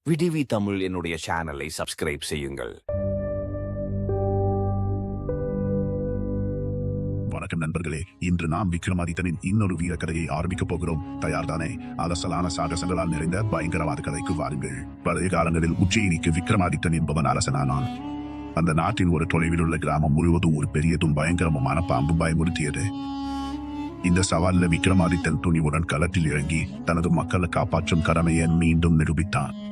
VTV Tamil என்னுடைய சேனலை subscribe செய்யுங்கள். வணக்கம் நண்பர்களே, இன்று நாம் விக்ரமாதித்தனின் இன்னொரு வீர கதையை ஆரம்பிக்கப் போகிறோம். தயார்தானே? அலசலான சாகசங்களால் நிறைந்த பயங்கரவாத கதைக்கு வாருங்கள். பழைய காலங்களில் உஜ்ஜயினிக்கு விக்ரமாதித்தன் என்பவன் அரசனானான். அந்த நாட்டின் ஒரு தொலைவில் உள்ள கிராமம் முழுவதும் ஒரு பெரியதும் பயங்கரமான பாம்பு பயமுறுத்தியது. இந்த சவாலில் விக்ரமாதித்தன் துணிவுடன் களத்தில் இறங்கி தனது மக்களை காப்பாற்றும் கடமையை மீண்டும் நிரூபித்தான்.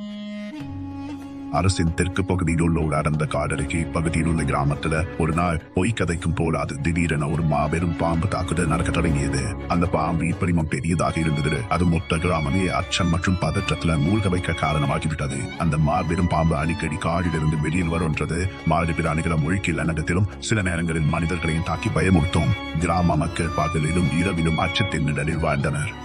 அரசின் தெற்கு பகுதியில் உள்ள ஒரு அடர்ந்த காடருகே பகுதியில் உள்ள கிராமத்துல ஒரு நாள் பொய்க்கதைக்கும் போலாது திடீரென ஒரு மாபெரும் பாம்பு தாக்குதல் நடக்க தொடங்கியது. அந்த பாம்பு இப்படிமும் பெரியதாக இருந்தது. அது மொத்த கிராமமே அச்சம் மற்றும் பதற்றத்துல மூழ்க வைக்க காரணமாகிவிட்டது. அந்த மாபெரும் பாம்பு அடிக்கடி காடிலிருந்து வெளியில் வருகின்றது. மாடு பிராணிகளை முழுக்கில் அனகத்திலும் சில நேரங்களில் மனிதர்களையும் தாக்கி பயமுறுத்தும். கிராம மக்கள் பகலிலும் இரவிலும் அச்சத்தின் நிழலில் வாழ்ந்தனர்.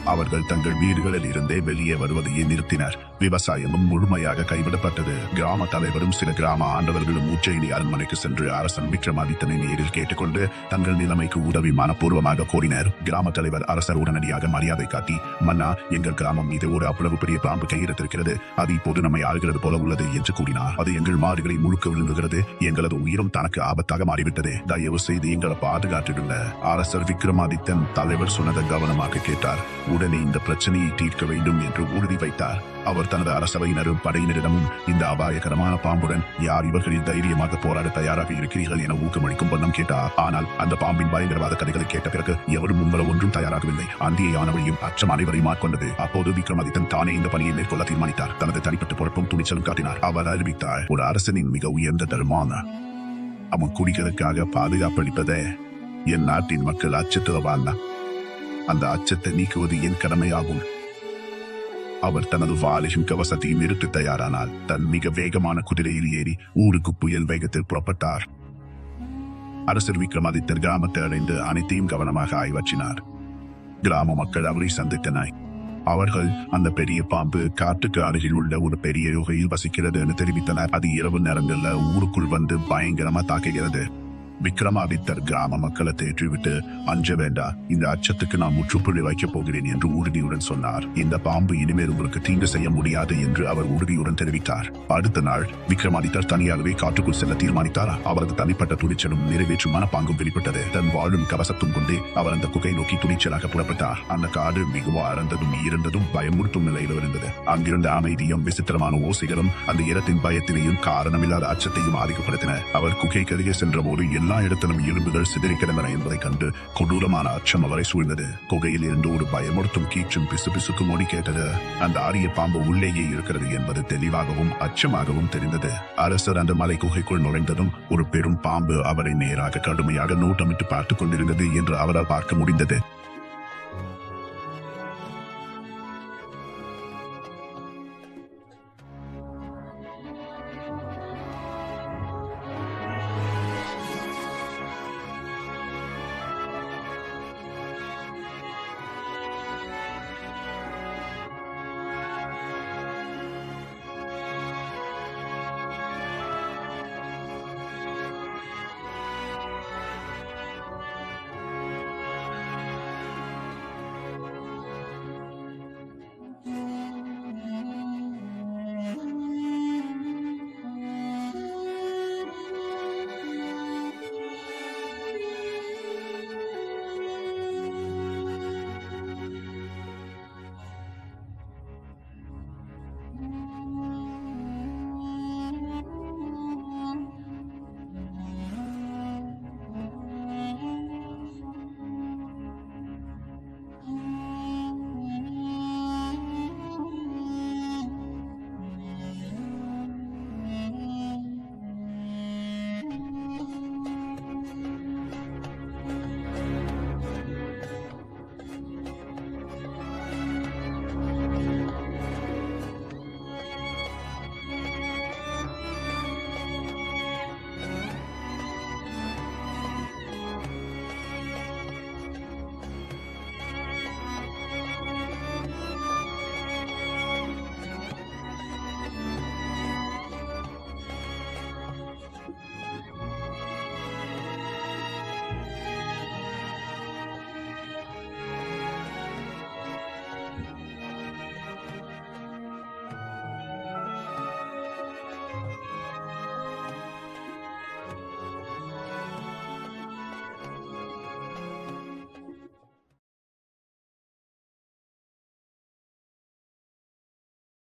அவர்கள் தங்கள் வீடுகளில் இருந்தே வெளியே வருவதையே நிறுத்தினர். விவசாயமும் முழுமையாக கைவிடப்பட்டது. கிராம தலைவரும் சில கிராம ஆண்டவர்களும் உஜ்ஜயினி அரண்மனைக்கு சென்று அரசன் விக்ரமாதித்தனை நேரில் கேட்டுக்கொண்டு தங்கள் நிலைமைக்கு உதவி மனப்பூர்வமாக கோரினர். கிராம தலைவர் அரசர் உடனடியாக மரியாதை காட்டி, மன்னா, எங்கள் கிராமம் மீது ஒரு அவ்வளவு பெரிய பாம்பு கையெடுத்திருக்கிறது. அது இப்போது நம்மை ஆளுகிறது போல உள்ளது என்று கூறினார். அது எங்கள் மாடுகளை முழுக்க விழுங்குகிறது. எங்களது உயிரும் தனக்கு ஆபத்தாக மாறிவிட்டது. தயவு செய்து எங்களை பாதுகாத்துடுங்க. அரசர் விக்ரமாதித்தன் தலைவர் சொன்னதை கவனமாக கேட்டார். உடனே இந்த பிரச்சனையை தீர்க்க வேண்டும் என்று உறுதி வைத்தார். அவர் தனது அரசவையினரும் படையினரிடமும் இந்த அபாயகரமான பாம்புடன் யார் இவர்களில் தைரியமாக போராட தயாராக இருக்கிறீர்கள் என ஊக்கமளிக்கும் வண்ணம் கேட்டார். ஆனால் அந்த பாம்பின் பயங்கரவாத கதைகளை கேட்ட பிறகு எவரும் முன்வர ஒன்றும் தயாராகவில்லை. அந்தியை ஆனவழியும் அச்சம் அனைவரையும் ஆட்கொண்டது. அப்போது விக்ரமாதித்தன் தானே இந்த பணியை மேற்கொள்ள தீர்மானித்தார். தனது தனிப்பட்ட பொறுப்பும் துணிச்சலும் காட்டினார். அவர் அறிவித்தார், ஒரு அரசனின் மிக உயர்ந்த தர்மான அவன் குடிகளுக்காக பாதுகாப்பு அளிப்பதே. என் நாட்டின் மக்கள் அச்சத்தில் வாழ்ந்த அந்த அச்சத்தை நீக்குவது என் கடமையாகும். அவர் தனது வாளையும் கவசத்தையும் நிறுத்த தயாரானால் தன் மிக வேகமான குதிரையில் ஏறி ஊருக்கு புயல் வேகத்தில் புறப்பட்டார். அரசர் விக்ரமாதித்தர் கிராமத்தை அடைந்து அனைத்தையும் கவனமாக ஆய்வாற்றினார். கிராம மக்கள் அவரை சந்தித்தனர். அவர்கள் அந்த பெரிய பாம்பு காட்டுக்கு அருகில் உள்ள ஒரு பெரிய குகையில் வசிக்கிறது என்று தெரிவித்தனர். அது இரவு நேரங்கள்ல ஊருக்குள் வந்து பயங்கரமா தாக்குகிறது. விக்ரமாதித்தர் கிராம மக்களை தேற்றிவிட்டு, அஞ்ச வேண்டா, இந்த அச்சத்துக்கு நான் முற்றுப்புள்ளி வைக்கப் போகிறேன் என்று உறுதியுடன் சொன்னார். இந்த பாம்பு இனிமேல் உங்களுக்கு தீங்கு செய்ய முடியாது என்று அவர் உறுதியுடன் தெரிவித்தார். அடுத்த நாள் விக்ரமாதித்தர் தனியாகவே காட்டுக்குள் செல்ல தீர்மானித்தார். அவரது தனிப்பட்ட துணிச்சலும் நிறைவேற்றும் மனப்பாங்கும் வெளிப்பட்டது. தன் வாழும் கவசத்தும் கொண்டே அவர் அந்த குகை நோக்கி துணிச்சலாக புறப்பட்டார். அந்த காடு மிகவும் அறந்ததும் இருந்ததும் பயமுறுத்தும் நிலையில் இருந்தது. அங்கிருந்த அமைதியும் விசித்திரமான ஓசைகளும் அந்த இடத்தின் பயத்தினையும் காரணமில்லாத அச்சத்தையும் ஆதிக்கப்படுத்தின. அவர் குகை கருகே சென்ற போது எல்லா இடத்திலும் எலும்புகள் சிதறி கிடந்தன என்பதை கண்டு கொடூரமான அச்சம் அவரை சூழ்ந்தது. குகையில் இருந்து ஒரு பயமுறுத்தும் கீச்சும் பிசுபிசுக்கும் ஒலி கேட்டது. அந்த ஆரிய பாம்பு உள்ளேயே இருக்கிறது என்பது தெளிவாகவும் அச்சமாகவும் தெரிந்தது. அரசர் அந்த மலை குகைக்குள் நுழைந்ததும் ஒரு பெரும் பாம்பு அவரை நேராக கடுமையாக நோட்டமிட்டு பார்த்துக் கொண்டிருந்தது என்று அவரால் பார்க்க முடிந்தது.